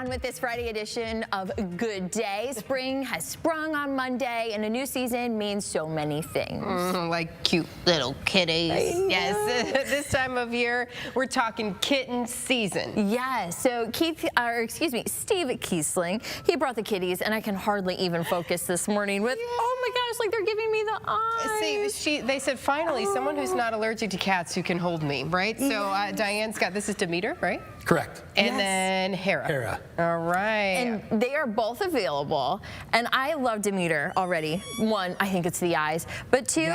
on with this Friday edition of Good Day. Spring has sprung on Monday, and a new season means so many things. Like cute little kitties. Yes, this time of year, we're talking kitten season. Yes, so Steve Kiessling, he brought the kitties, and I can hardly even focus this morning with, oh my gosh, like they're giving me the eyes. See, they said, finally, someone who's not allergic to cats who can hold me, right? So Diane's got, this is Demeter, right? Correct. And then Hera. Hera. All right. And they are both available. And I love Demeter already. One, I think it's the eyes. But two,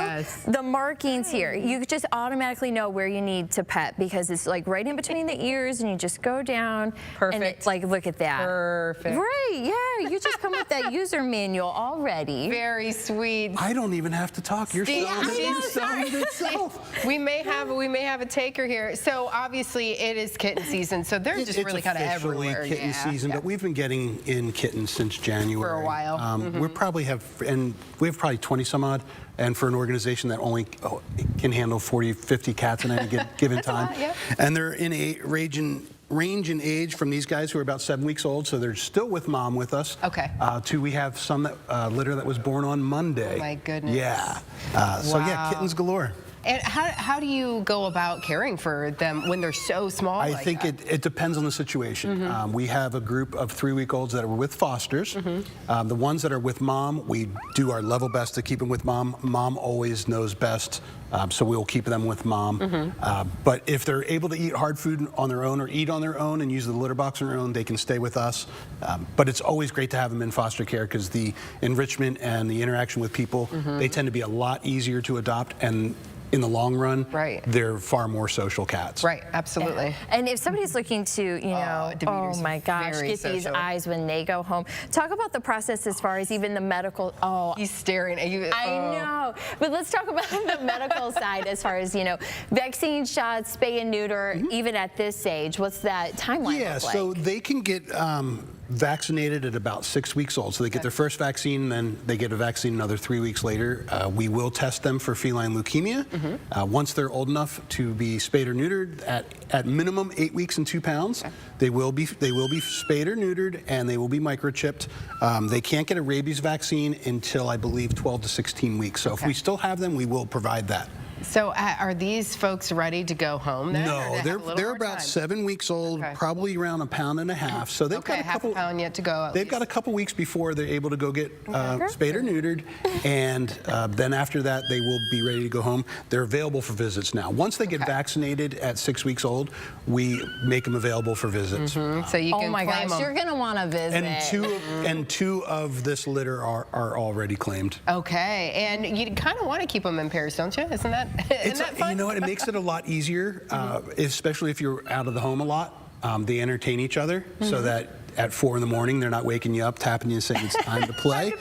the markings here. You just automatically know where you need to pet because it's like right in between the ears and you just go down. Perfect. And it's like, look at that. Perfect. Right, yeah. You just come with that user manual already. Very sweet. I don't even have to talk. You're selling it yourself. We may have a taker here. So obviously it is kitten season. So they're just really kind of everywhere. It's officially kitten season, but we've been getting in kittens since January. For a while. We probably have, and we have probably 20 some odd, and for an organization that only can handle 40, 50 cats in any given time. Lot, yeah. And they're in a range in age from these guys who are about 7 weeks old, so they're still with mom with us. Okay. To we have some that litter that was born on Monday. Oh my goodness. Yeah. So yeah, kittens galore. And how do you go about caring for them when they're so small? I think it depends on the situation. We have a group of 3-week-olds that are with fosters. The ones that are with mom, we do our level best to keep them with mom. Mom always knows best, so we'll keep them with mom. But if they're able to eat hard food on their own or eat on their own and use the litter box on their own, they can stay with us. But it's always great to have them in foster care because the enrichment and the interaction with people, they tend to be a lot easier to adopt, and in the long run, they're far more social cats. Right, absolutely. And if somebody's looking to, you know, oh my gosh, get these eyes when they go home. Talk about the process as far as even the medical. Oh, he's staring at you. I know. But let's talk about the medical side as far as, you know, vaccine shots, spay and neuter, even at this age. What's that timeline look like? So they can get vaccinated at about 6 weeks old. So they get their first vaccine, then they get a vaccine another 3 weeks later. We will test them for feline leukemia. Once they're old enough to be spayed or neutered, at minimum 8 weeks and 2 pounds, they will be spayed or neutered, and they will be microchipped. They can't get a rabies vaccine until I believe 12 to 16 weeks. So if we still have them, we will provide that. So are these folks ready to go home then? No, they're about 7 weeks old, probably around 1.5 pounds. So they've got half a pound yet to go. They've got a couple weeks before they're able to go get spayed or neutered, and then after that they will be ready to go home. They're available for visits now. Once they get vaccinated at 6 weeks old, we make them available for visits. So you can oh my gosh, you're gonna want to visit. And two of this litter are already claimed. Okay, and you kind of want to keep them in pairs, don't you? Isn't that fun? You know what? It makes it a lot easier, especially if you're out of the home a lot. They entertain each other so that at 4 in the morning they're not waking you up, tapping you and saying it's time to play.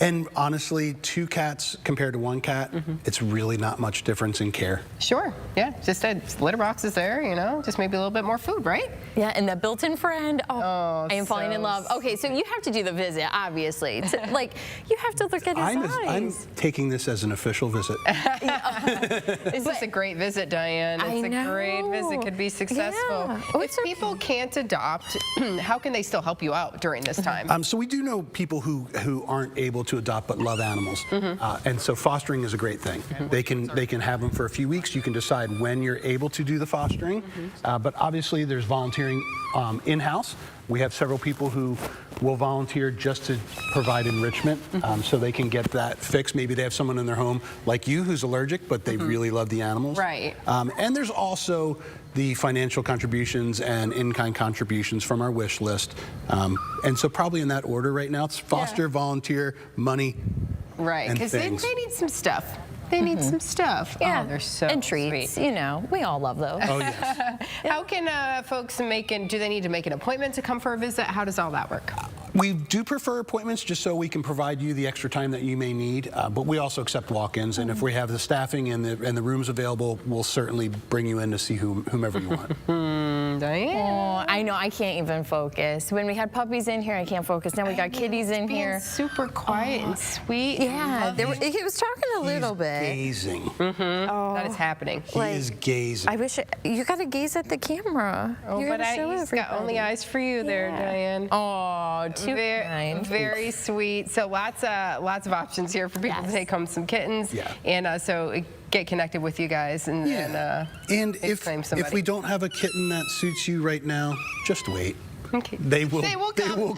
And honestly, 2 cats compared to 1 cat, it's really not much difference in care. Sure, yeah, just a litter box is there, you know, just maybe a little bit more food, right? Yeah, and the built-in friend. Oh, I am falling in love. Okay, so you have to do the visit, obviously. Like, you have to look at his eyes. I'm taking this as an official visit. This is a great visit, Diane. It's a great visit. Could be successful. Yeah. If people can't adopt, how can they still help you out during this time? So we do know people who aren't able to adopt but love animals, and so fostering is a great thing. They can have them for a few weeks. You can decide when you're able to do the fostering, but obviously there's volunteering in-house. We have several people who will volunteer just to provide enrichment, so they can get that fixed. Maybe they have someone in their home like you who's allergic, but they really love the animals. Right. And there's also the financial contributions and in-kind contributions from our wish list. And so probably in that order right now, it's foster, volunteer, money, right, because they need some stuff. They need some stuff. Yeah, oh, they're so and treats. Sweet. You know, we all love those. Oh yes. How can folks do they need to make an appointment to come for a visit? How does all that work? We do prefer appointments just so we can provide you the extra time that you may need, but we also accept walk-ins, and if we have the staffing and the rooms available, we'll certainly bring you in to see whomever you want. Diane. Oh, I know, I can't even focus. When we had puppies in here, I can't focus. Now we got kitties in here. Super quiet and sweet. Yeah, he was talking a little bit. Gazing. That is happening. He is gazing. I wish you got to gaze at the camera. Oh, you but gotta show he's got only eyes for you there, Diane. Oh, too kind. Very sweet. So lots of options here for people to take home some kittens. Yeah. And so get connected with you guys and and claim somebody. if we don't have a kitten that suits you right now, just wait. Okay. They will come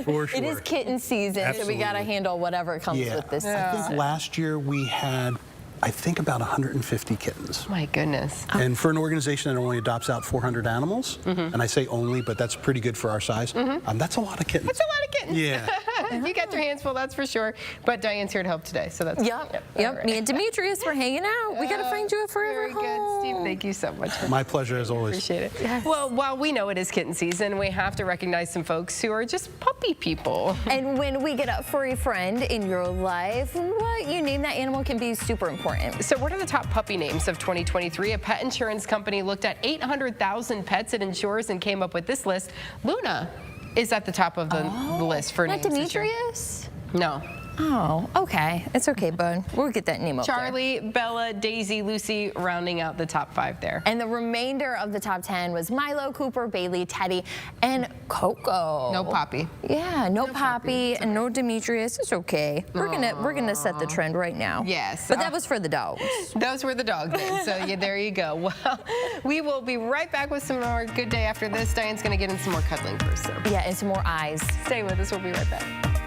for sure. It is kitten season, so we got to handle whatever comes with this. I think last year we had, I think, about 150 kittens. My goodness. And for an organization that only adopts out 400 animals, and I say only, but that's pretty good for our size, that's a lot of kittens. That's a lot of kittens. Yeah. You got your hands full, that's for sure. But Diane's here to help today, so that's Yep. Right. Me and Demetrius were hanging out. We got to find you a forever Very good, Steve. Thank you so much. My pleasure, as always. Appreciate it. Yes. Well, while we know it is kitten season, we have to recognize some folks who are just puppy people. And when we get a furry friend in your life, what you name that animal can be super important. So what are the top puppy names of 2023? A pet insurance company looked at 800,000 pets it insures and came up with this list. Luna is at the top of the list for Not names this year. Demetrius? No. Oh, okay. It's okay, bud. We'll get that name up there. Charlie, Bella, Daisy, Lucy, rounding out the top 5 there. And the remainder of the top 10 was Milo, Cooper, Bailey, Teddy, and Coco. No Poppy. Yeah, no Poppy and no Demetrius. It's okay. We're gonna set the trend right now. Yes. But that was for the dogs. Those were the dog names. So yeah, there you go. Well, we will be right back with some more Good Day after this. Diane's gonna get in some more cuddling first. So Yeah, and some more eyes. stay with us. We'll be right back.